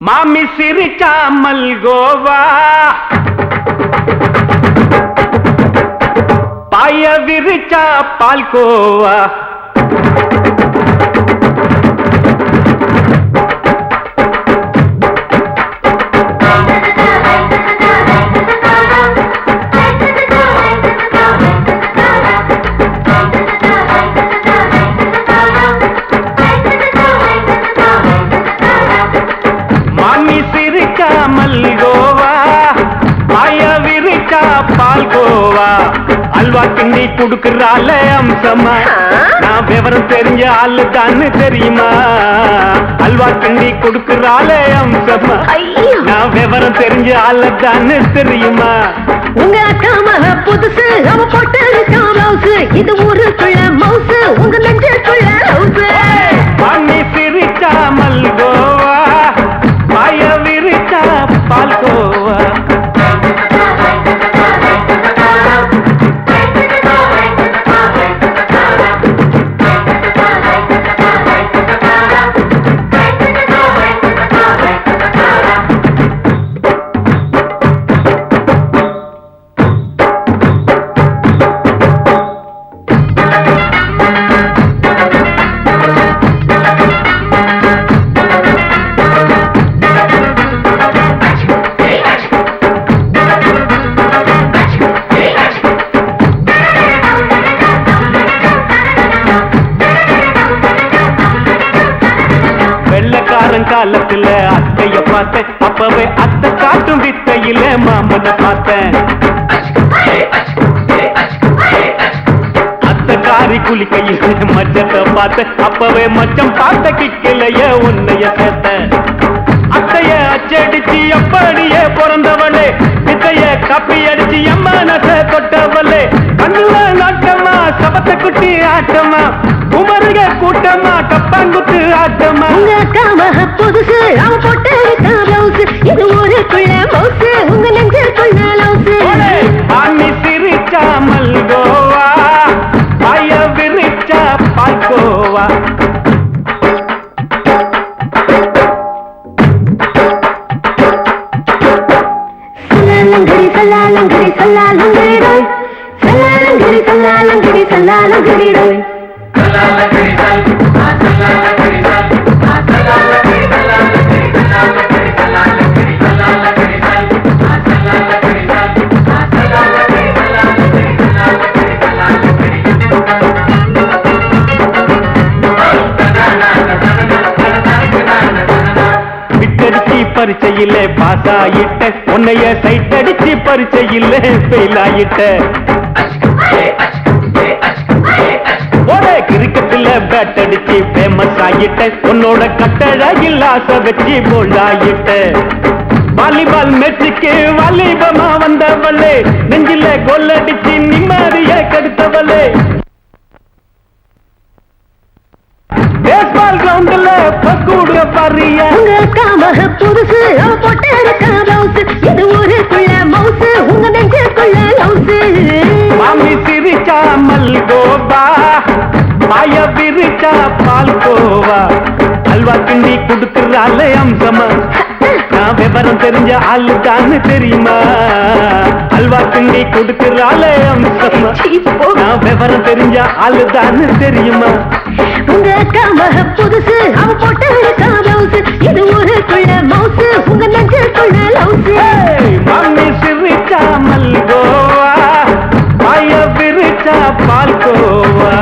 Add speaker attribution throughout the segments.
Speaker 1: மாமி சிரிச்சா மல்கோவா பாய விரிச்சா பால்கோவா அல்வா கிண்டி குடுக்கறால அம்சமா நான் விவரம் தெரிஞ்ச ஆளு தான்னு தெரியுமா அல்வா கிண்டி குடுக்கறால அம்சமா நான் விவரம் தெரிஞ்ச ஆளு தான்னு தெரியுமா
Speaker 2: உங்க அக்கா மக புதுசு அவ போட்டு ப்ளவுஸ் இது ஊருக்குள்ள மவுசு உங்க நெஞ்சுக்குள்ள ஹவுஸ்
Speaker 1: பண்ணி சிரிச்சா மல்கோவா பாய விரிச்சா பால்கோவா காலத்துல அத்தைய பார்த்தேன் அப்பவே அத்தை காட்டும் வித்தையில மாமனை பார்த்தேன் அத்தை காரி குளிக்கையில மச்சத்தை பார்த்தேன் அப்பவே மச்சம் பார்த்த கிக்கலைய உன்னைய சேர்த்த அத்தைய அச்சடிச்சு அப்படியே பிறந்தவளே வித்தைய காப்பி அடிச்சு எம்மனச தொட்டவளே கண்ணுல நாட்டமா சபத்தை குட்டி ஆட்டமா உமருக கூட்டமா கப்பாங்குத்து ஆட்டமா
Speaker 2: உங்க அக்கா மக புதுசு அவ போட்டு ப்ளவுஸ் இது ஊருக்குள்ள மவுசு உங்க நெஞ்சுக்குள்ள லவுஸ்
Speaker 1: ஆமி சிரிச்சா மல்கோவா பாய விரிச்சா பால்கோவா
Speaker 2: சல்லாலங்கடி சல்லாலங்கடி சல்லாலங்கடி சல்லாலங்கடி சல்லாலங்கடி
Speaker 1: பரிச்சையில பாஸ் ஆயிட்ட உன்னைய சைட் அடிச்சு பரிச்சையில ஃபெயில் ஆயிட்ட ஒரே கிரிக்கெட்ல பேட் அடிச்சு ஃபேமஸ் ஆயிட்ட உன்னோட கட்டழகில் ஆசை வச்சு போல்ட் ஆயிட்ட வாலிபால் மேட்சுக்கு வாலிபமா வந்தவளே நெஞ்சில கோல் அடிச்சு நிம்மதிய கெடுத்தவளே பேஸ்பால் கிரவுண்ட்ல பக்கூடுக பாரியா
Speaker 2: உங்க அக்கா மக புதுசு அவ போட்டு ப்ளவுஸ் இது ஊருக்குள்ள மவுசு உங்க நெஞ்சுக்குள்ள லவுஸ்
Speaker 1: மாமி சிரிச்சா மல்கோவா பாய விரிச்சா பால்கோவா அல்வா கிண்டி குடுக்கறால அம்சமா நான் விவரம் தெரிஞ்ச ஆளு தான்னு தெரியுமா அல்வா கிண்டி குடுக்கறால அம்சமா நான் விவரம் தெரிஞ்ச ஆளு தான்னு தெரியுமா
Speaker 2: உங்க அக்கா மக புதுசு அவ போட்டு ப்ளவுஸ் இது ஊருக்குள்ள மவுசு உங்க நெஞ்சுக்குள்ள லவுஸ்
Speaker 1: மாமி சிரிச்சா மல்கோவா பாய விரிச்சா பால்கோவா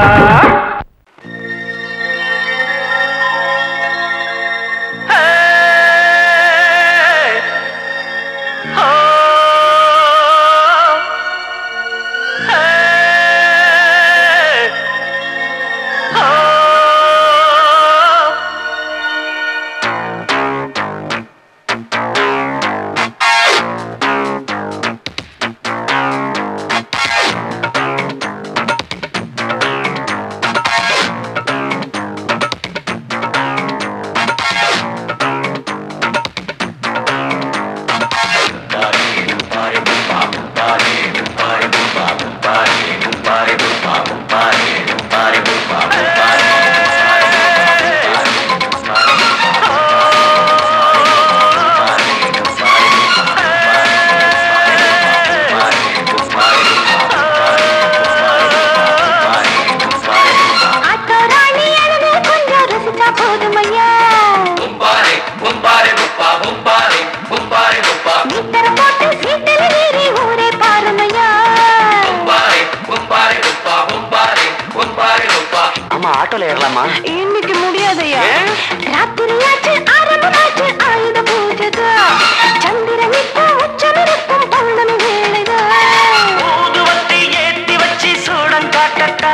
Speaker 3: ஆட்டோல ஏறலாமா?
Speaker 2: இன்னைக்கு முடியாதையா? ராத்திரியாச்சு ஆரம்பமாச்சு ஆயுத பூஜைதா. சந்திரன் இப்போ உச்சமிருக்கும் பௌர்ணமி வேளைதா.
Speaker 3: ஊதுவத்தி ஏத்தி வச்சு சூடம் காட்டட்டா.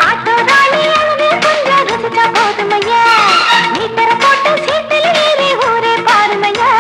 Speaker 2: ஆட்டோ ராணி அவனே கொஞ்சம் ரசிச்சா போதுமையா. மீட்டர போட்டு சீட்டில் ஏறி ஊரே பாருமையா.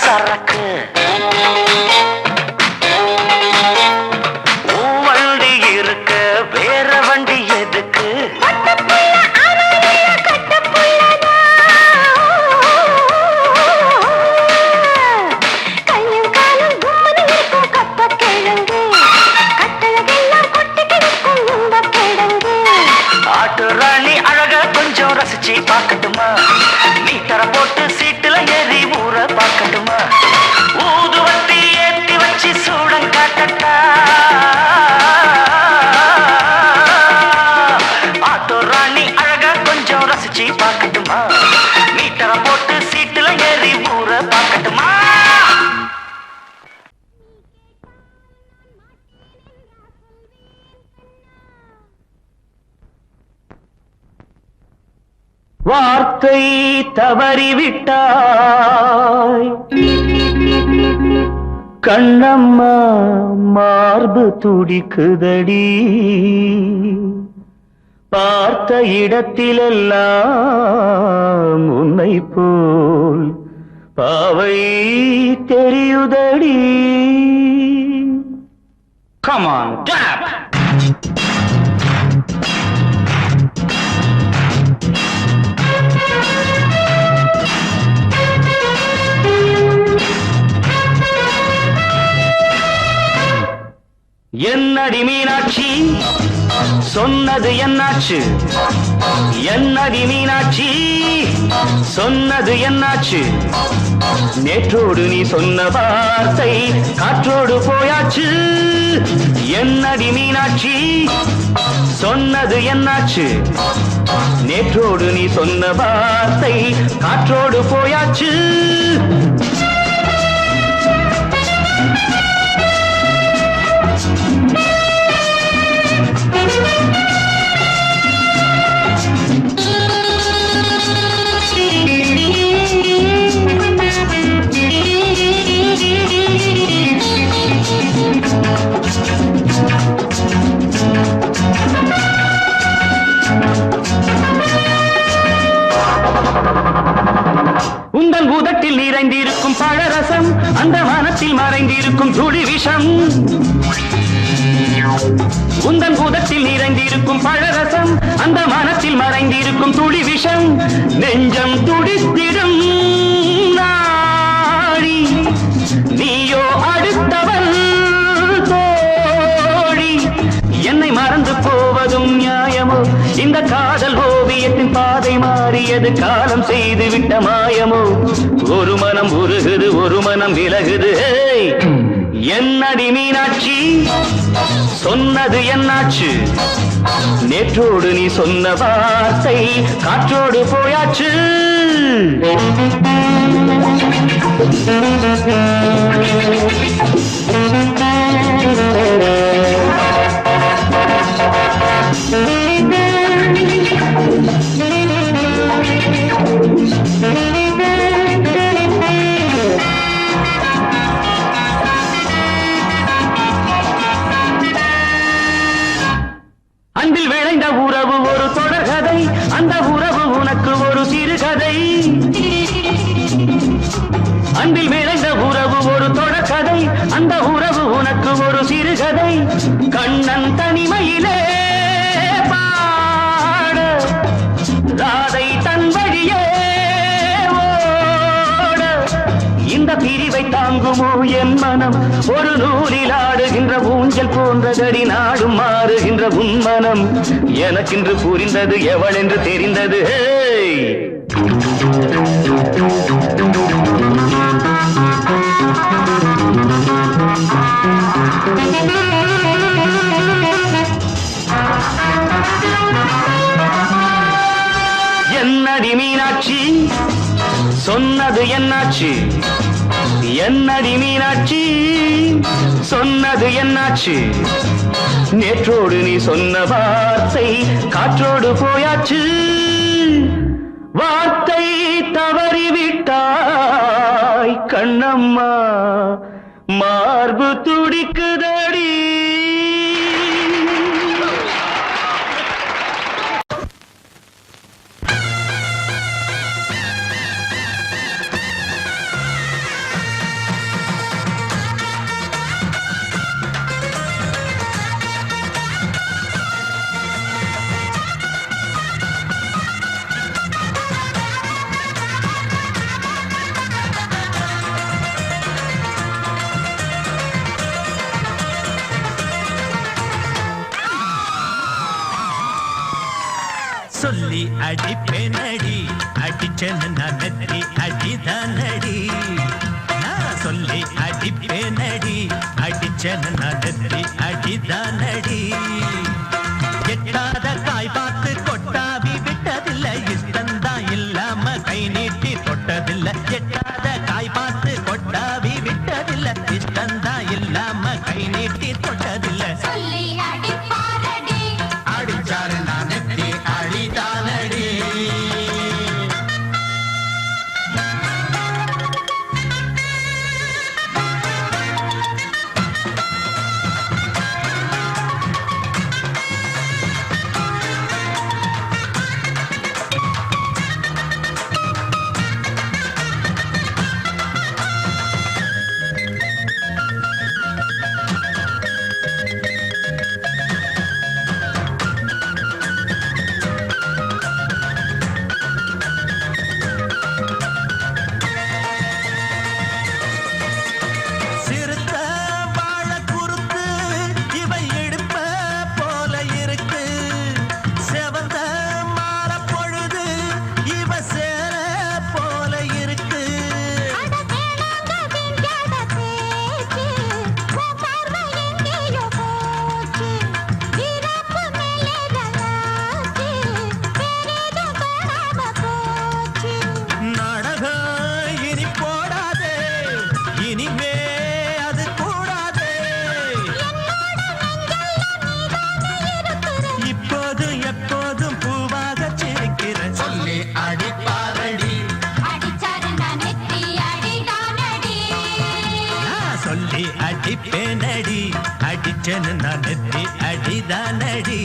Speaker 3: சரக்கு வண்டி இருக்க வேற வண்டி எதுக்கு? ஆட்டு ராணி அழக கொஞ்சம் ரசிச்சு பார்க்கட்டுமா? மீட்டரை போட்டு சீட்டுல ஏறி ஊற பார்க்கட்டுமா? ஊதுவத்தி ஏத்தி வச்சு சூடம் காட்டட்டா. ஆட்டோ ராணி அழக கொஞ்சம் ரசிச்சு பார்க்கட்டுமா? மீட்டரை போட்டு சீட்டுல ஏறி ஊற பார்க்கட்டுமா? வார்த்தை தவறிவிட்டாய் கண்ணம்மா, மார்பு துடிக்குதடி. பார்த்த இடத்திலெல்லாம் உன்னை போல் பாவை தெரியுதடி. Come on, clap! என்னடி மீனாட்சி சொன்னது என்னாச்சு? என்னடி மீனாட்சி சொன்னது என்னாச்சு? நேற்றோடு நீ சொன்ன வார்த்தை காற்றோடு போயாச்சு. என்னடி மீனாட்சி சொன்னது என்னாச்சு? நேற்றோடு நீ சொன்ன வார்த்தை காற்றோடு போயாச்சு.
Speaker 1: உந்தன் பூதத்தில் நிறைந்திருக்கும் பழரசம் அந்த வானத்தில் மறைந்திருக்கும் துளி விஷம் உந்தன் பூதத்தில் நிறைந்திருக்கும் பழரசம் அந்த வானத்தில் மறைந்திருக்கும் துளி விஷம் நெஞ்சம் துடித்திடும் நாடி நீயோ அடுத்தவன் தோழி என்னை மறந்து போவதும் நியாயமோ இந்த காதல் ஓவியத்தின் பாதை மாறியது காலம் செய்து விட்ட மாயமோ ஒரு மனம் உருகுது ஒரு மனம் விலகுது என்னடி மீனாட்சி சொன்னது என்னாச்சு நேற்றோடு நீ சொன்ன வார்த்தை காற்றோடு போயாச்சு அன்பில் விளைந்த உறவு ஒரு தொடர்கதை அந்த உறவு உனக்கு ஒரு சிறுகதை அன்பில் விளைந்த உறவு ஒரு தொடர்கதை அந்த உறவு உனக்கு ஒரு சிறுகதை கண்ணன் தனிமையிலே பாட ராதை தன் வழியே ஓட இந்த பிரிவை தாங்குமோ என் மனம் ஒரு நூலில் ஆடுகின்ற ஊஞ்சல் போன்றதடி நாடும் மாறுகின்ற உன்மனம் எனக்கென்று புரிந்தது எவள் என்று தெரிந்தது என்னடி மீனாட்சி சொன்னது என்னாச்சு என்னடி மீனாட்சி சொன்னது என்னாச்சு நேற்றோடு நீ சொன்ன வார்த்தை காற்றோடு போயாச்சு வார்த்தை தவறிவிட்டாய் கண்ணம்மா மார்பு துடிக்குதடி
Speaker 4: சொல்லி அடிப்பேனடி அடிச்சேன்னு நான் நெத்தி அடிதானடி நான் சொல்லி அடிப்பேனடி அடிச்சேன்னு நான் நெத்தி அடிதானடி எட்டாத காய் பார்த்து கொட்டாவி விட்டதில்லை இஷ்டந்தான் இல்லாம கை நீட்டி தொட்டதில்லை எட்டாத காய் பார்த்து கொட்டாவி விட்டதில்லை இஷ்டந்தான் இல்லாம கை நீட்டி தொட்டதில்லை
Speaker 5: சொல்லி அடிப்பாரடி
Speaker 4: அடிச்சாரு நான் நெத்தி அடிதானடி அடிப்பேனடி அடிச்சேன்னு நான் நெத்தி அடிதானடி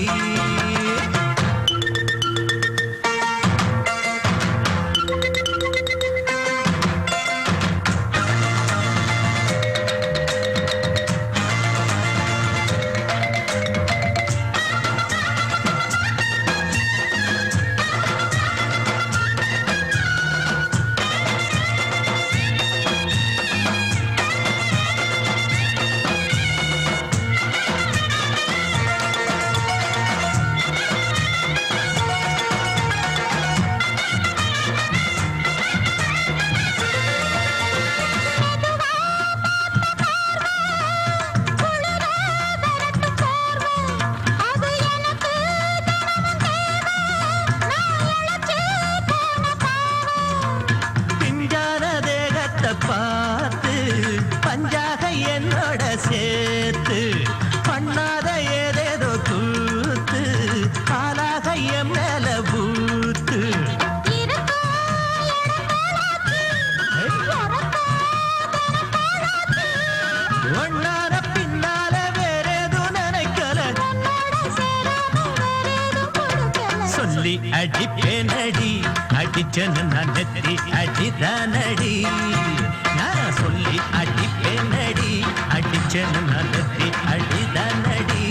Speaker 4: அடிச்சேன்னு நான் நெத்தி அடிதானடி நான் சொல்லி அடிப்பேனடி அடிச்சேன்னு நான் நெத்தி அடிதானடி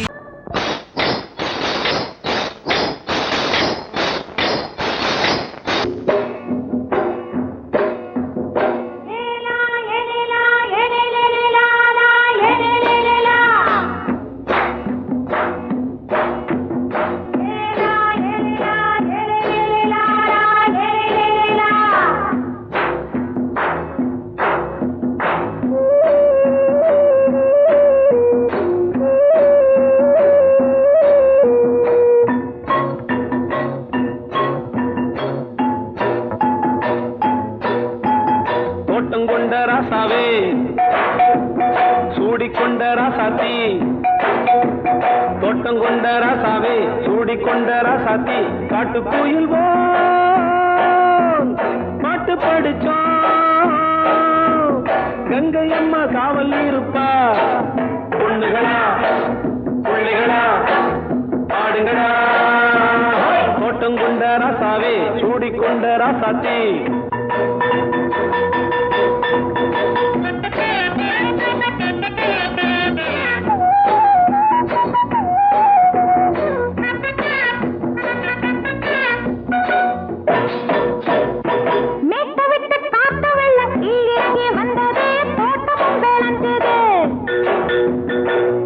Speaker 1: தோட்டங்கொண்ட ராசாவே சூடிக்கொண்ட ராசாத்தி தோட்டங்கொண்ட ராசாவே சூடிக்கொண்ட ராசாத்தி காட்டுக்குயில் பாட்டு படிச்சோம் கங்கை அம்மா காவல் இருப்பா பொண்ணுகளா பிள்ளைகளா ஆடுங்களா தோட்டங்கொண்ட ராசாவே சூடிக்கொண்ட ராசாத்தி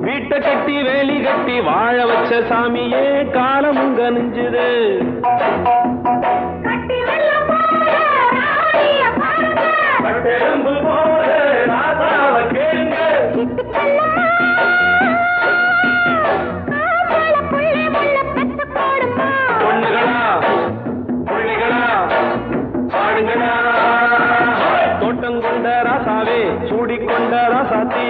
Speaker 1: வீட்டை கட்டி வேலி கட்டி வாழ வச்ச சாமியே காலமும் கனிஞ்சுது பொண்ணுகளா பிள்ளைகளா ஆடுங்களா தோட்டங்கொண்ட ராசாவே சூடிக்கொண்ட ராசாத்தி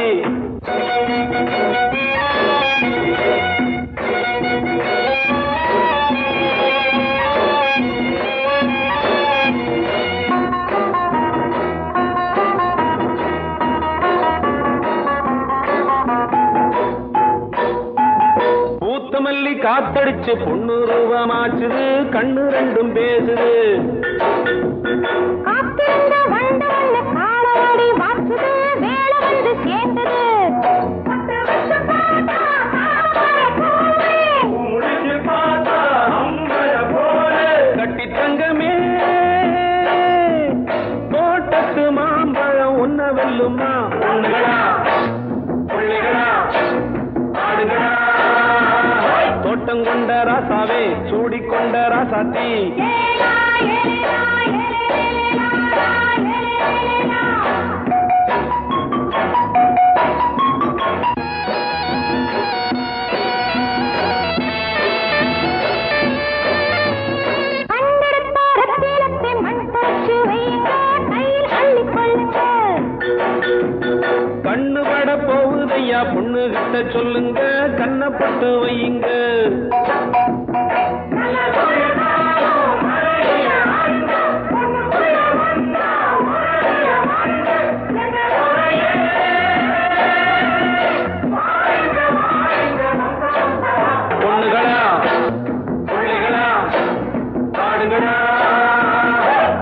Speaker 1: பூத்தமல்லி காத்தடிச்சு பொண்ணு ரூபமாச்சுது கண்ணு ரெண்டும் பேசுது கட்டி தங்கமே தோட்டத்து மாம்பழம் உன்ன வெல்லுமா பொண்ணுகளா பிள்ளைகளா ஆடுகளா தோட்டங்கொண்ட ராசாவே சூடிக்கொண்ட ராசாத்தி கண்ணு பட போகுதையா பொண்ணு கிட்ட சொல்லுங்க கண்ணப்பட்டு வையுங்க பொண்ணுகளா பிள்ளைகளா ஆடுங்களா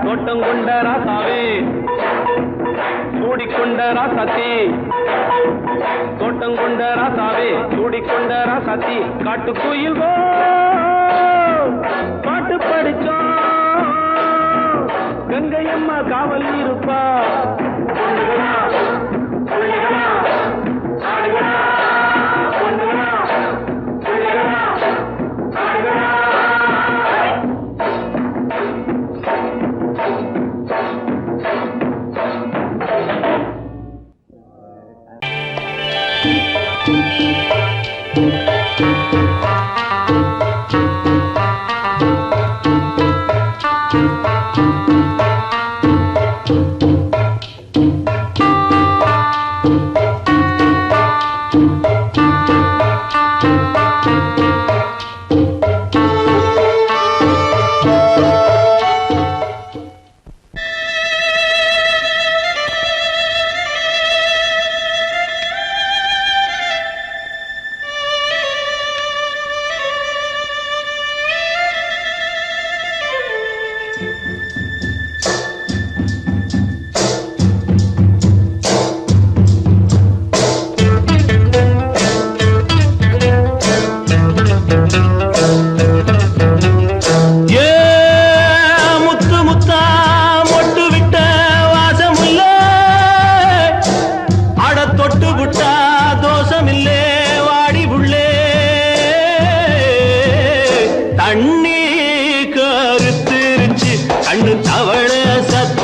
Speaker 1: தோட்டங்கொண்ட ராசாவே சூடிக்கொண்ட ராசாத்தி தோட்டங்கொண்ட ராசாவே சூடிக்கொண்ட ராசாத்தி காட்டுக்குயில் பாட்டு படிச்சோம் கங்கை அம்மா காவல் இருப்பா பொண்ணுகளா பிள்ளைகளா ஆடுகளா பொண்ணுகளா பிள்ளைகளா ஆடுகளா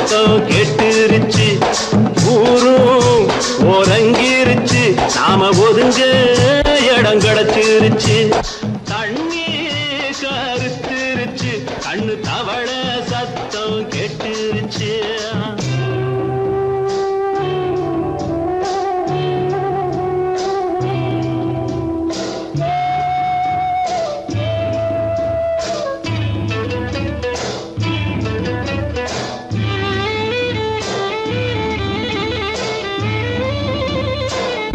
Speaker 1: சத்தம் கேட்டுருச்சு ஊரும் ஓரங்கிருச்சு நாம ஒதுங்க இடம் கிடைச்சிருச்சு தண்ணி கருத்துருச்சு கண்ணு தவள சத்தம் கேட்டுருச்சு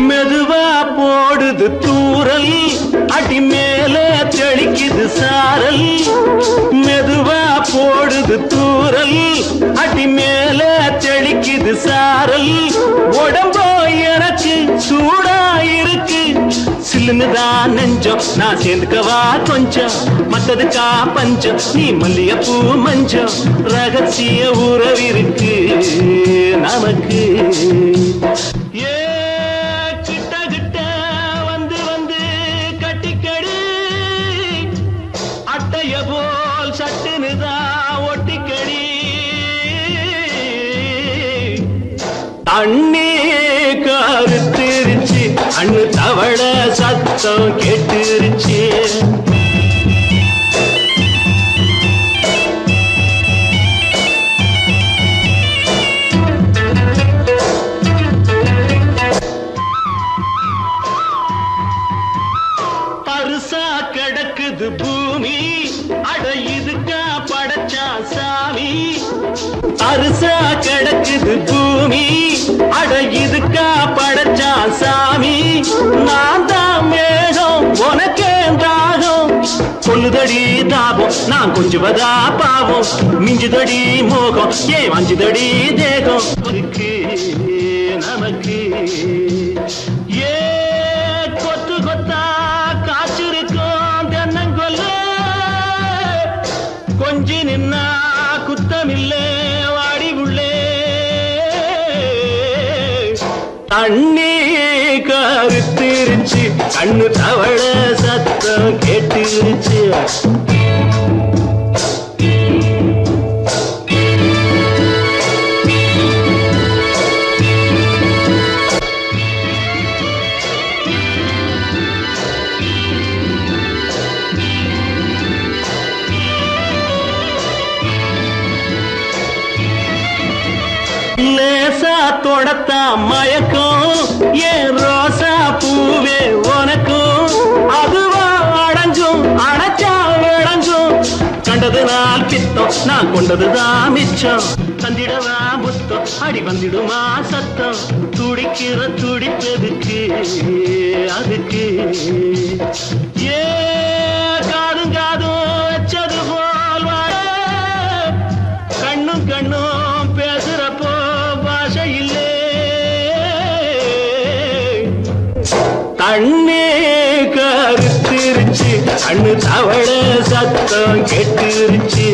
Speaker 1: மெதுவா போடுது தூரல் அடி மேல தெளிக்குது சாரல் மெதுவா போடுது தூரல் அடி மேல தெளிக்குது சாரல் உடம்போ எனக்கு சூடா இருக்கு சில்லுன்னுதான் நெஞ்சம் நான் சேர்ந்துக்கவா கொஞ்சம் மத்ததுக்கா பஞ்சம் நீ மல்லிகைப்பூ மஞ்சம் ரகசிய உறவிருக்கு நமக்கு ஏ போல் சட்டுனுதான் ஒட்டிக்கடி தண்ணி கருத்திருச்சு அண்ணு தவள சத்தம் கேட்டுருச்சு பருசா கிடக்குது பூமி அட இதுக்கா படைச்சா சாமி அரிசா கிடக்குது பூமி அட இதுக்கா படைச்சா சாமி நான் தான் மேகம் உனக்கே தாகம் சொல்லுதடி தாபம் நான் கொஞ்சுவதா பாவம் மிஞ்சுதடி மோகம் ஏன் வஞ்சுதடி தேகம் நமக்கு ஏ கொத்து கொத்தா காய்ச்சிருக்கும் தென்னங்கொல்ல கொஞ்சி நின்னா குத்தமில்லே வாடி உள்ளே தண்ணி கருத்திருச்சு கண்ணு தவள சத்தம் கேட்டுருச்சு லேசா தொடத்தா மயக்கும் ஏன் ரோசா பூவே உனக்கும் அதுவா அடைஞ்சும் அடைச்சா விளைஞ்சும் கண்டது நாள் பித்தம் நான் கொண்டதுதான் மிச்சம் தந்திடவா புத்தம் அடி வந்திடுமா சத்தம் துடிக்கிற துடிப்பதுக்கு அதுக்கு ஏ காதும் காதும் வச்சது போல் வாழ கண்ணும் கண்ணும் பேசுறப்போ பாஷை இல்லே தண்ணி கருத்திருச்சு கண்ணு தவள சத்தம் கேட்டுருச்சு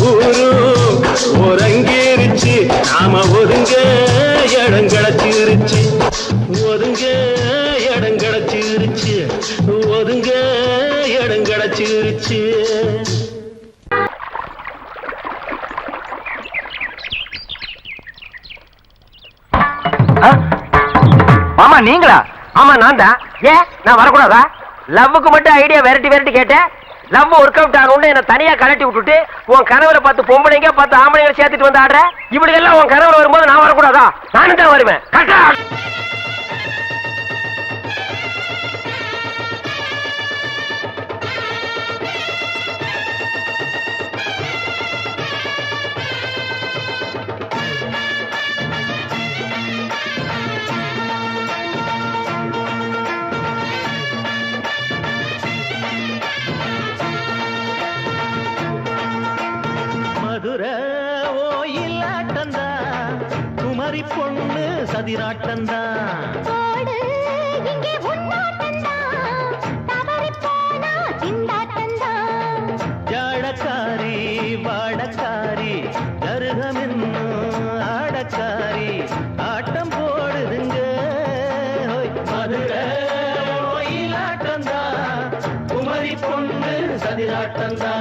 Speaker 1: ஊரும் ஒரங்கிருச்சு நாம ஒதுங்க இடம் கிடைச்சிருச்சு ஒதுங்க இடம் கிடைச்சிருச்சு ஒதுங்க இடம் கிடைச்சிருச்சு
Speaker 6: மாமா நீங்களா? ஆமா நான் தான். ஏன் நான் வரக்கூடாதா? லவ்வுக்கு மட்டும் ஐடியா வெரைட்டி வெரைட்டி கேட்டேன். லவ் ஒர்க் அவுட் ஆகணும்னு என்ன தனியா கலட்டி விட்டுட்டு உன் கனவுல பார்த்து பொம்பளைங்க பார்த்து ஆம்பளைங்க சேர்த்துட்டு வந்து ஆடுற. இப்படி எல்லாம் உன் கனவுல வரும்போது நான் வரக்கூடாதா? நானும் தான் வருவேன். கரெக்டா? குமரி பொண்ணு சதிராட்டந்தா ஜாடக்காரி வாடக்காரி கருகமென்னு ஆடக்காரி ஆட்டம் போடுதுங்க மதுரை ஓயிலாட்டந்தா குமரி பொண்ணு சதிராட்டந்தா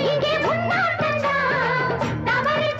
Speaker 5: இங்கே முன்னாட்டந்தா தவறி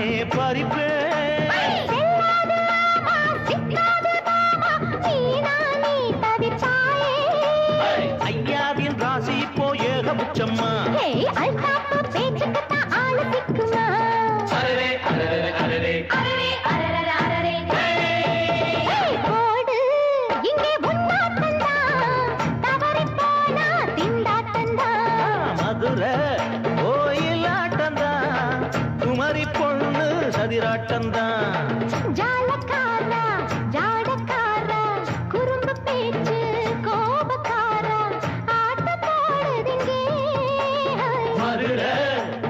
Speaker 1: நானே பறிப்பேன். ஐயாவின் ராசி இப்போ ஏகபட்சம்மா. அரரே அரரே அரரே மதுரை கோயிலாட்டந்தான், குமரி பொண்ணு சதிராட்டந்தான்.
Speaker 2: ஜாலக்காரா ஜாடக்காரா குறும்பு பேச்சு கோபக்காரா ஆட்ட போடுதிங்கே
Speaker 1: மதுரை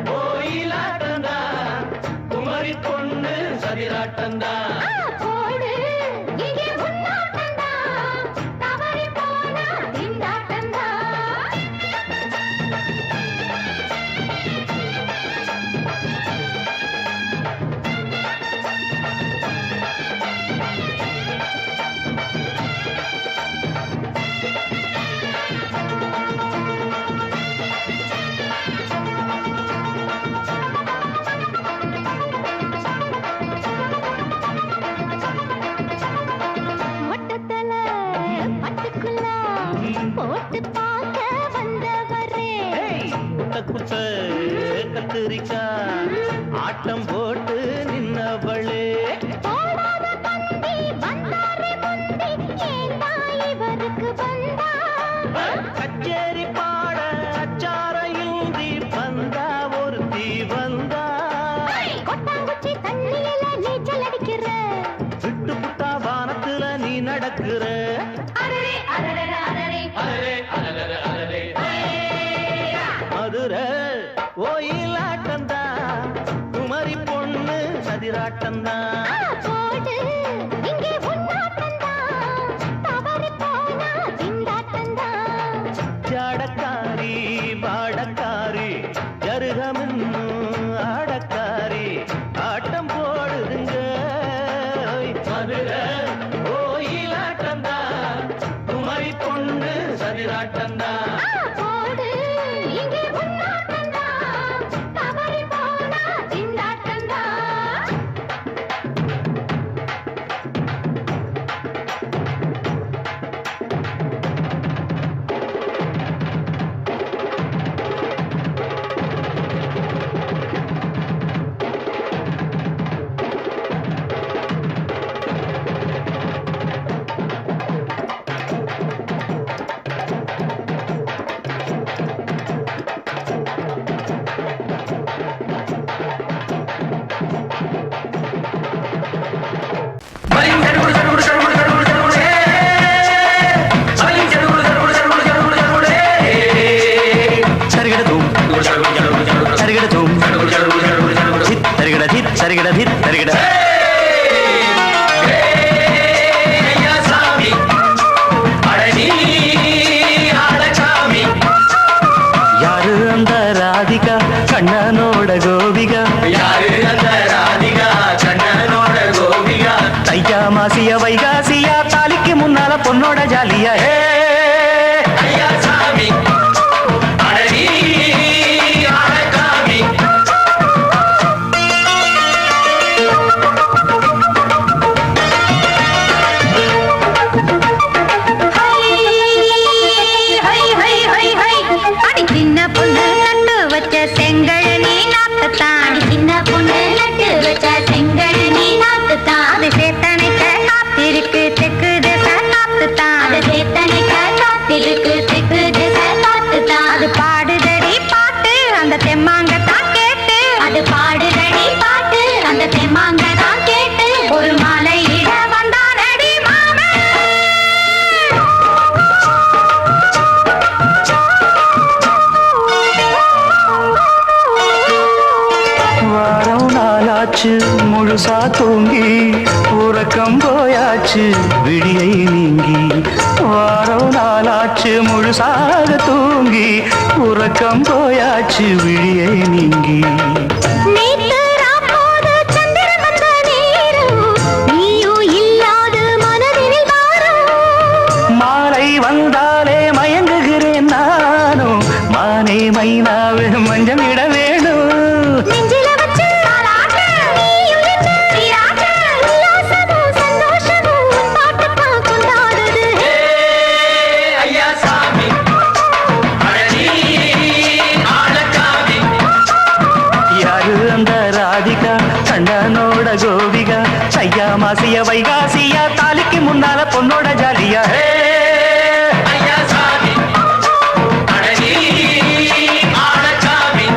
Speaker 1: கோயிலாட்டந்தான், குமரி பொண்ணு சதிராட்டந்தான்.
Speaker 2: போடு இங்கே உன்னாட்டந்தா தவறி போனா திண்டாட்டந்தா மொட்டத்தல பட்டுக்குள்ள போட்டு பார்க்க வந்தவரே
Speaker 1: குட்ட கத்திரிக்கா ஆட்டம் போட்டு நின்னவளே.
Speaker 2: போடாத பந்தி வந்தாரே முந்தி ஏண்டா இவருக்கு வந்தா
Speaker 1: கச்சேரி பாட அச்சார இந்தி வந்தா ஒருத்தி வந்தா.
Speaker 2: கொட்டாங்குச்சி தண்ணியில நீச்சல் அடிக்கிற
Speaker 1: விட்டு புட்டா வானத்துல நீ நடக்கிற.
Speaker 2: அரரே அரரே அரரே
Speaker 1: அரரே அரரே அரரே மதுரை கோயிலாட்டந்தா, குமரி பொண்ணு சதிராட்டந்தா.
Speaker 2: போடு இங்கே உன்னாட்டந்தா தவறி போனா திண்டாட்டந்தா
Speaker 1: ஜாடக்காரி பாடக்காரி ஜருகமின்னு ஆடக்காரி ஆட்டம் போடுதுங்க. மதுரை கோயிலாட்டந்தா, குமரி பொண்ணு சதிராட்டந்தா.
Speaker 2: போடு இங்கே உன்னாட்டந்தா தவறி போனா திண்டாட்டந்தா
Speaker 1: யாரு அந்த ராதிகா கண்ணனோட கோபிகா? யாரு அந்த ராதிகா கண்ணனோட கோபிகா? தையா மாசியா வைகாசியா தாலிக்கு முன்னால பொண்ணோட ஜாலியா. ஐயா சாமி அடனி அடகாமி.
Speaker 2: அடி சின்ன பொண்ணு நட்டு வச்ச செங்கழ நீ நாட்டுத்தான் சின்ன பொண்ணு நட்டு வச்ச செங்கழ நீ நாட்டுத்தான் அது சேத்தனைக்க காத்திருக்கு தெற்கு திச காத்துத்தான் அது சேத்தனைக்க காத்திருக்கு தெற்கு திச காத்துத்தான் அது பாடுதடி பாட்டு அந்த தெம்மாங்கத்தான் கேட்டு அது பாடுதடி பாட்டு அந்த தெம்மாங்கத்தான் கேட்டு ஒரு மாலை இட வந்தானடி மாமே
Speaker 1: வாரம் நாளாச்சு முழுசா தூங்கி உறக்கம் போயாச்சு விடியை நீங்கி. வாரம் நாளாச்சு முழுசாக தூங்கி உறக்கம் போயாச்சு விடியை நீங்கி.
Speaker 2: நேத்து ராப்போது சந்திரன் வந்த நேரம் நீயும் இல்லாத மனதினில் வாரம்
Speaker 1: மாலை வந்தாலே மயங்குகிறேன் நானும். மானே மைனாவே மஞ்சம் இட வேணும்.
Speaker 2: நெஞ்சில வச்சு தாலாட்டு நீ
Speaker 1: கண்ணனோட கோபிகா சையா மாசிய வைகாசியா தாலிக்கு முன்னால பொண்ணோட ஜாலியா ஐயா சாமி அடனி ஆளச்சாமி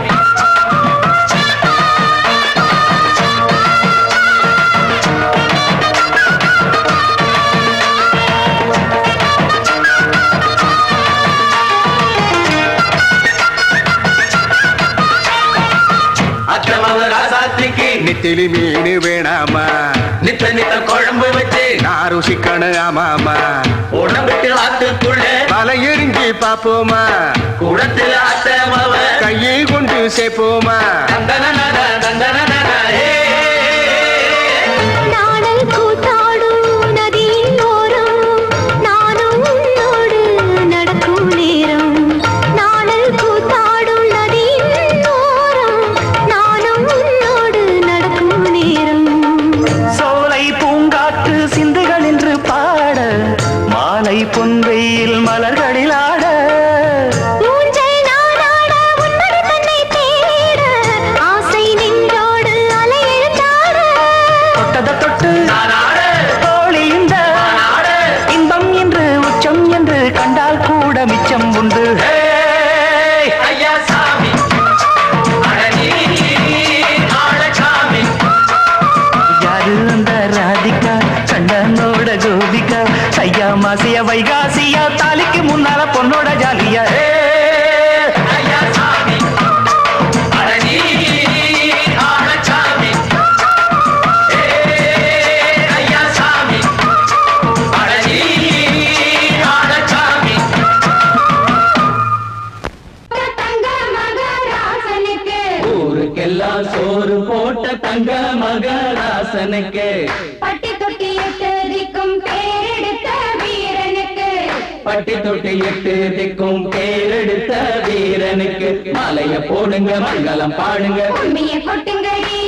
Speaker 7: நெத்திலி மீன் வேணாமா
Speaker 1: நித்த நித்த குழம்பு வச்சு
Speaker 7: நான் ருசிக்கணும் ஆமாமா
Speaker 1: உடம்புக்கு ஆத்துக்குள்ள
Speaker 7: பல எரிஞ்சு பாப்போமா
Speaker 1: குடத்துல ஆத்தமாவ
Speaker 7: கையை கொண்டு சேர்ப்போமா
Speaker 1: தந்தன தந்தன
Speaker 2: நாடல் கூத்தாடும் நதியின் ஓரம் நானும் உன்னோடு நடக்கும் நேரம் நாடல் கூத்தாடும் நதியின் ஓரம் நானும் உன்னோடு நடக்கும் நேரம்
Speaker 1: சோலை பூங்காற்று சிந்துகள் என்று பாட மாலை பொன்வெயில் மலர்களில் ஆட
Speaker 2: ஊஞ்சல் நானாட உன்மடி தன்னை தேட ஆசை நெஞ்சோடு அலையெழுந்தாட
Speaker 1: தொட்டத தொட்டு தோழி இந்த இன்பம் என்று உச்சம் என்று கண்டால் கூட மிச்சம் உண்டு ஐயா சாமி யாரு அந்த ராதிகா கண்ணனோட கோபிகா சையா மாசிய வைகாசியா தாலிக்கு முன்னால பொண்ணோட ஜாலியா ஐயா சாமி அடனி ஆளச்சாமி ஐயா சாமி அடனி ஆளச்சாமி
Speaker 5: தங்க மகராசனுக்கு
Speaker 1: ஊருக்கெல்லாம் சோறு போட்ட தங்க மகராசனுக்கு
Speaker 5: பட்டி தொட்டி எட்டதிக்கும் பேரெடுத்த வீரனுக்கு
Speaker 1: பட்டி தொட்டி எட்டு திக்கும் பேரெடுத்த வீரனுக்கு மாலைய போடுங்க மங்களம் பாடுங்க
Speaker 5: உண்மையை கொட்டுங்கடி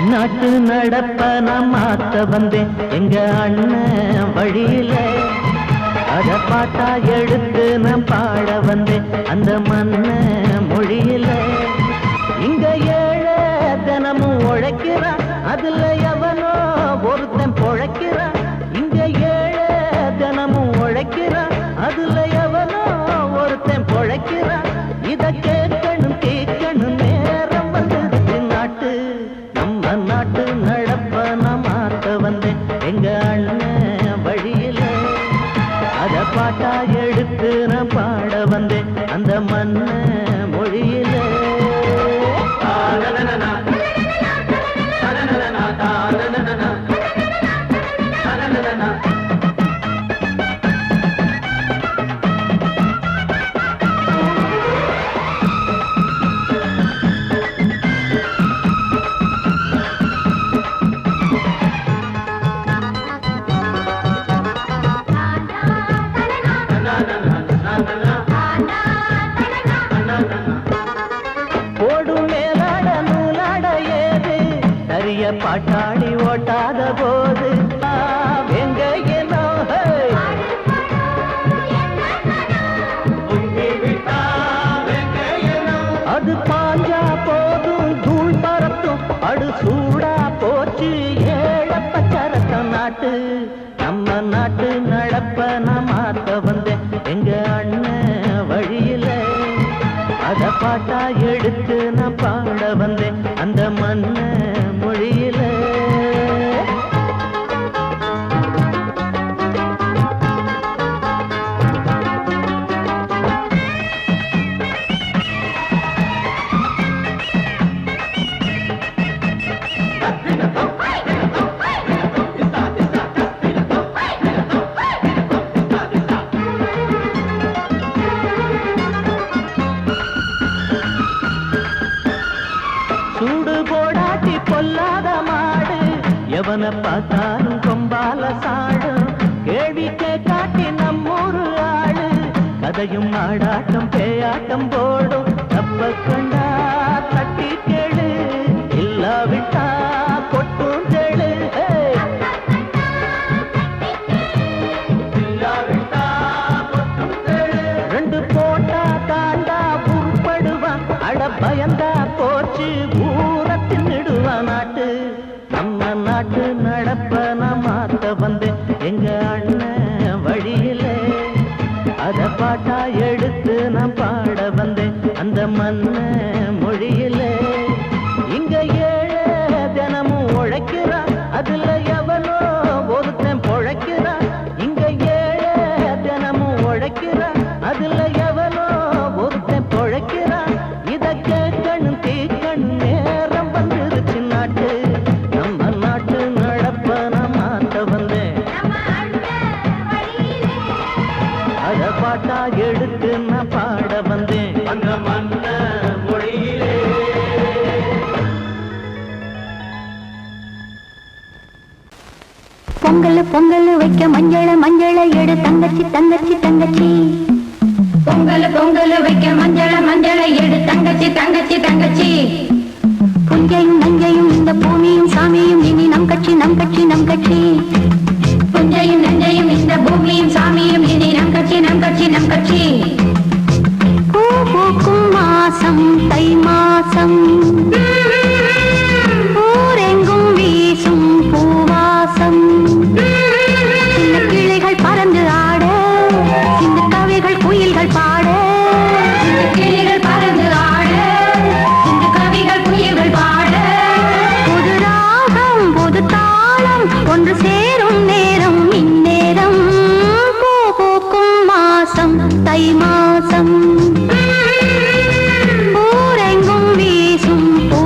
Speaker 1: நாட்டு நடப்ப நான் மாத்த வந்தேன் எங்க அண்ணன் வழியில அத பாட்டா எடுத்து நான் பாட வந்தேன் அந்த மண்ண மொழியில இங்க ஏழை தினமும் உழைக்கிறான் அதுல எவனோ ஒருத்தன் பொழைக்கிறான் இங்க ஏழை தினமும் உழைக்கிறான் அதுல எவனோ ஒருத்தன் பொழைக்கிறான் இத கேட்கணும் கேட்கணும் நேரம் வந்துடுச்சு நாட்டு நம்ம நாட்டு நடப்ப நான் மாத்த வந்தேன் எங்க அண்ணன் வழியில அத பாட்டா எடுத்து நான் பாட வந்தேன் அந்த மண்ண மொழியில ஓடும் மேலாட நூலாட ஏது சரிய பாட்டாடி ஓட்டாத போது எங்க ஏனோ அது பாஞ்சா போதும் தூள் பறத்தும் அடு சூடா போச்சு ஏழப்பச்சரத்தம் நாட்டு நம்ம நாட்டு நடப்ப நான் மாத்த வந்தேன் எங்க அண்ணன் வழியில அத பாட்டா எடுத்து நான் பாட வந்தேன் அந்த மண்ண மொழியில சூடு போடாட்டி பொல்லாத மாடு எவனை பார்த்தாலும் கொம்பால சாடும் கேள்விக்கே காட்டி நம்மூரு ஆளு கதையும் ஆடாட்டம் பேயாட்டம் போடும் தப்ப கண்டா தட்டி கேளு இல்லாவிட்டா கொட்டும் கேளு
Speaker 4: மன்ன மொழியில இங்க ஏழை தினமும் உழைக்கிறான், அதுல எவனோ ஒருத்தன் பொழைக்கிறான். இங்க ஏழை தினமும் உழைக்கிறான், அதுல எவனோ ஒருத்தன் பொழைக்கிறான். இத கேட்கணும் தீக்கணும் நேரம் வந்துருச்சு நாட்டு, நம்ம நாட்டு நடப்ப நான் மாத்த வந்தேன். அத பாட்டா எடுத்து நான் பாட வந்தேன் அந்த மன்ன மொழியிலே.
Speaker 2: பொங்கல் பொங்கல் வைக்க மஞ்சள மஞ்சள எடு தங்கச்சி தங்கச்சி தங்கச்சி.
Speaker 5: பொங்கல் பொங்கல் வைக்க மஞ்சள மஞ்சள எடு தங்கச்சி தங்கச்சி தங்கச்சி.
Speaker 2: புஞ்சையும் நஞ்சையும் இந்த பூமியும் சாமியும் இனி நம் கட்சி நம் கட்சி நம் கட்சி.
Speaker 5: புஞ்சையும் நஞ்சையும் இந்த பூமியும் சாமியும் இனி நம் கட்சி நம் கட்சி நம் கட்சி.
Speaker 2: பூ பூக்கும் மாசம் தை மாசம், ஊரெங்கும் வீசும் பூவாசம். சின்ன கிளைகள் பறந்து ஆட, சின்ன கவிகள் குயில்கள் பாட.
Speaker 5: இந்த கிளிகள் பறந்து ஆட, இந்த கவிகள் குயில்கள் பாட.
Speaker 2: புது ராகம் புது தாளம் ஒன்று சேரும் நேரம் இந்நேரம். பூ பூக்கும் மாசம் தை மாசம், ஊரெங்கும் வீசும் பூ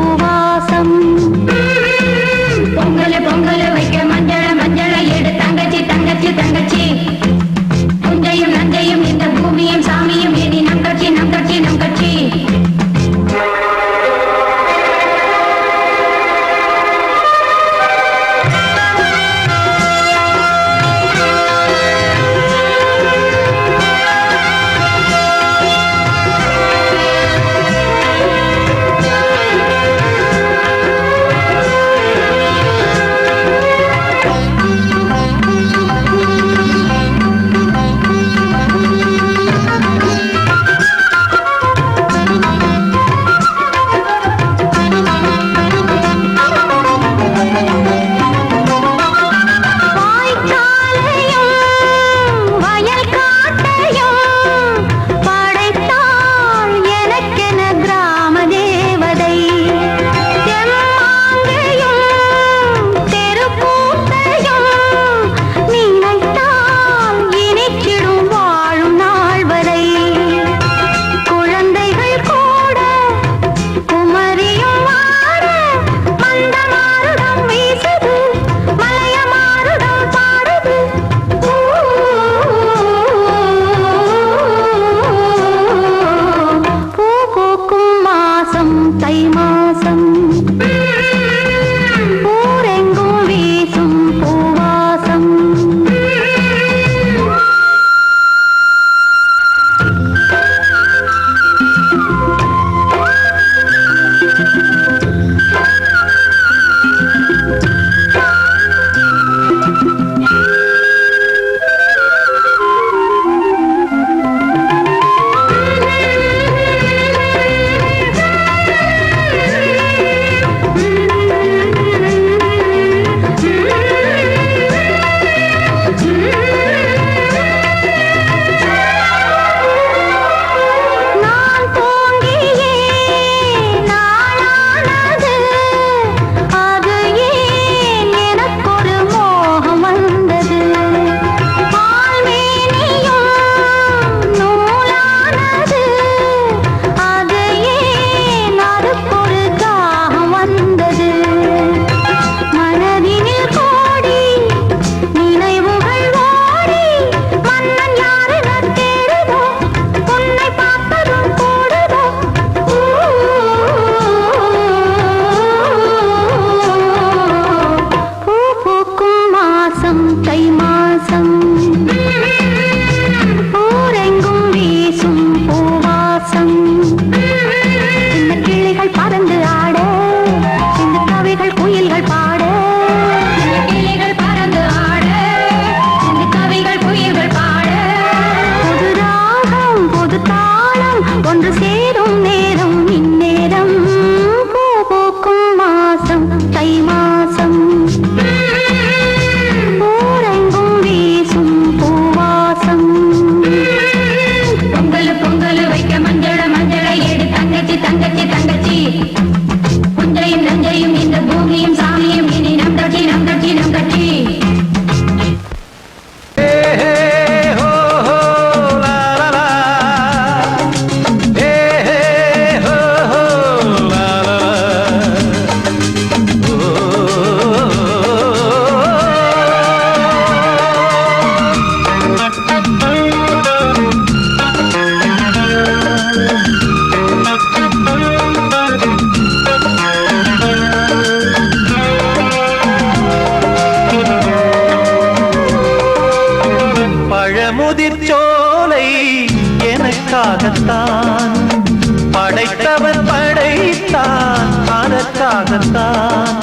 Speaker 4: எனக்காகத்தான்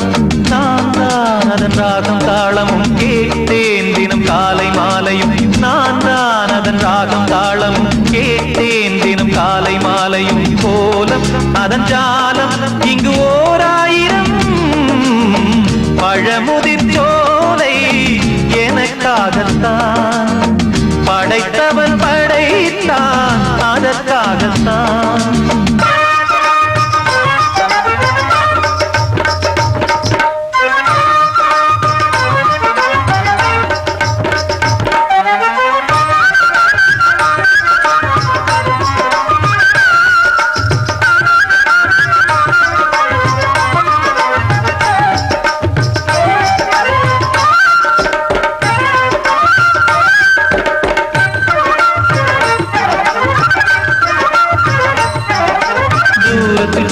Speaker 4: நான் தான் அதன் ராகம் தாளமும் கேட்டேன் தினம் காலை மாலையும் நான் தான் அதன் ராகம் தாளமும் கேட்டேன் தினம் காலை மாலையும் கோலம் அதன் ஜாலம் இங்கு ஓராயிரம் பழமுதிர் சோலை எனக்காகத்தான் படைத்தவன் படைத்தான் அதற்காகத்தான்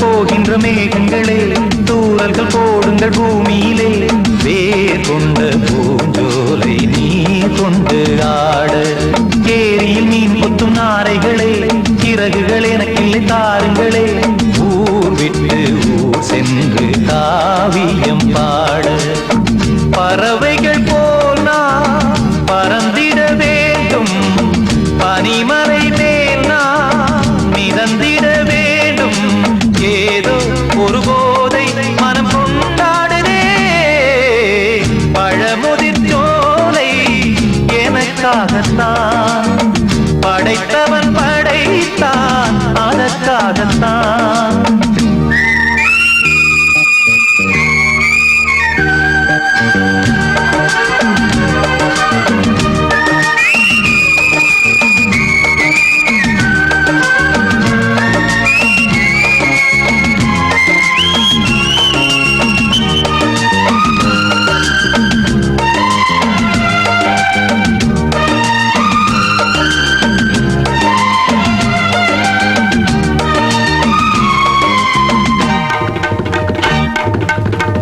Speaker 4: போகின்ற மேகங்களே தூரல்கள் போடுங்கள் பூமியிலே வேர் கொண்ட பூஞ்சோலை நீ கொண்டு ஆட ஏரியில் மீன் கொத்தும் நாரைகளே இறகுகள் எனக்கில்லை தாருங்களே ஊர் விட்டு ஊர் சென்று காவியம் பாட பறவைகள் போல் நான் பறந்திட வேண்டும் பனிமலை மேல் நான் மிதந்திட வேண்டும் ஏதோ ஒரு போதை மனம் கொண்டாடுதே பழமுதிர் சோலை எனக்காகத்தான் படைத்தவன் படைத்தான் அதற்காகத்தான்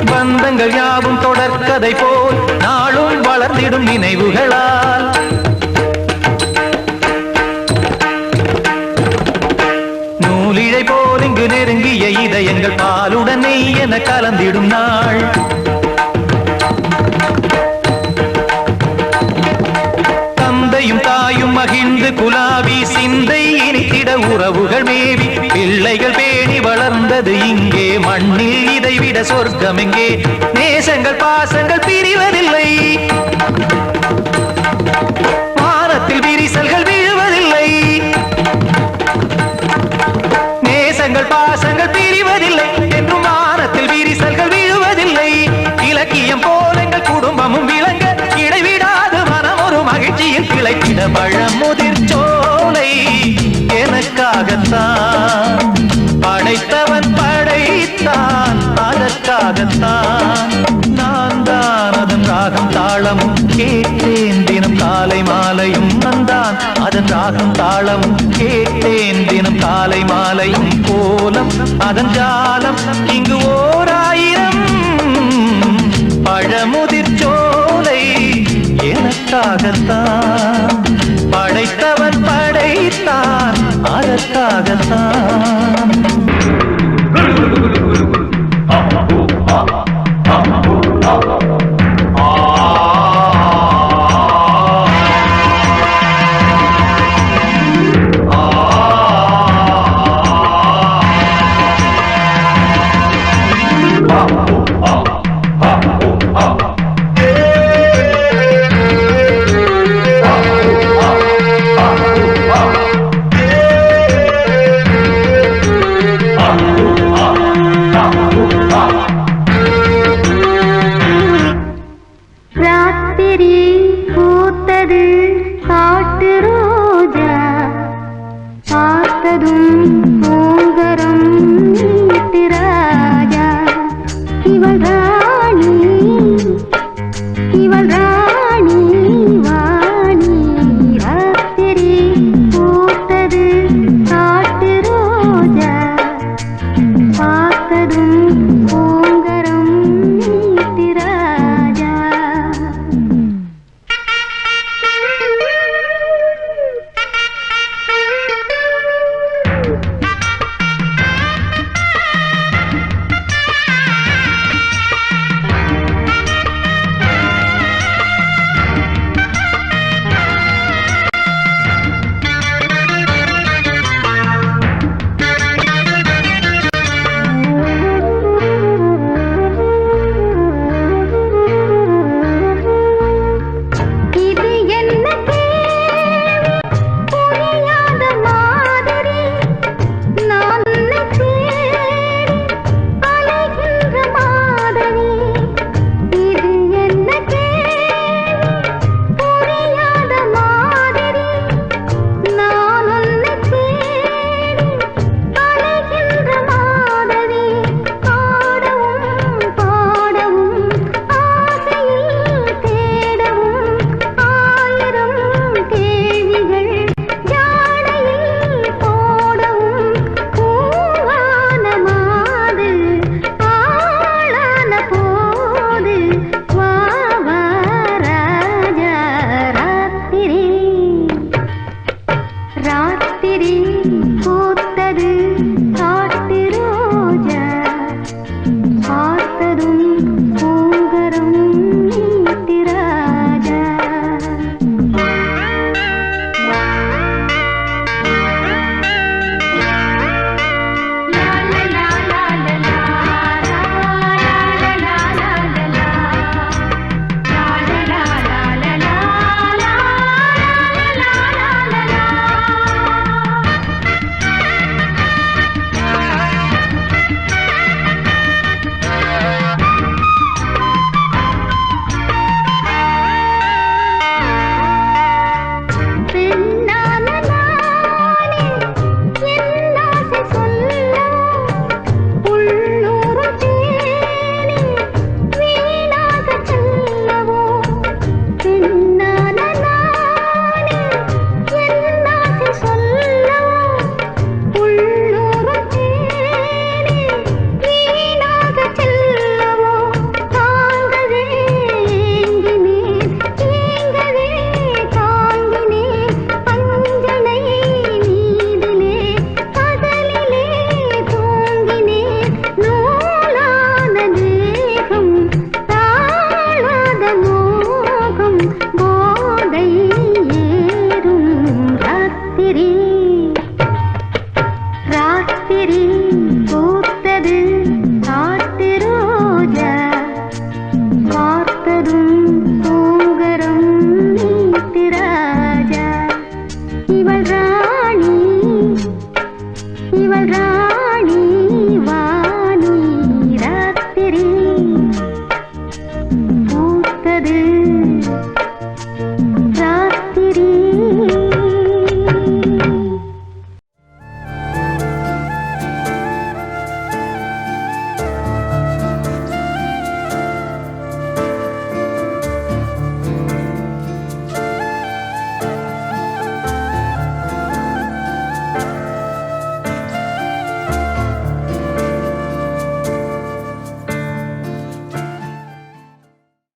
Speaker 4: பந்தங்கள் யாவும் தொடர்கதை போல் நாளும் வளர்ந்திடும் நினைவுகளால் நூலிழை போல் இங்கு நெருங்கிய இதயங்கள் பாலுடன் நெய் என கலந்திடும் நாள் தந்தையும் தாயும் மகிழ்ந்து குலாவி சிந்தை இனித்திட உறவுகள் மேவி பிள்ளைகள் பேணி வளர்ந்தது இங்கே மண்ணில் இதைவிட சொர்க்கம் எங்கே நேசங்கள் பாசங்கள் பிரிவதில்லை வானத்தில் விரிசல்கள் விழுவதில்லை நேசங்கள் பாசங்கள் பிரிவதில்லை என்றும் வானத்தில் விரிசல்கள் விழுவதில்லை இலக்கியம் போல எங்கள் குடும்பமும் விளங்க இடைவிடாது மனம் ஒரு மகிழ்ச்சியில் கிளைத்திட பழமுதிர் சோலை எனக்காகத்தான் படைத்தவன் படைத்தான் அதற்காகத்தான் நான் தான் அதன் ராகம் தாளமும் கேட்டேன் தினம் காலை மாலையும் நந்தான் அதன் ராகம் தாளமும் கேட்டேன் தினம் காலை மாலையும் கோலம் அதன் ஜாலம் இங்கு ஓராயிரம் பழமுதிர் சோலை எனக்காகத்தான் படைத்தவன் படைத்தான் அதற்காகத்தான்
Speaker 2: ராத்திரி பூத்தது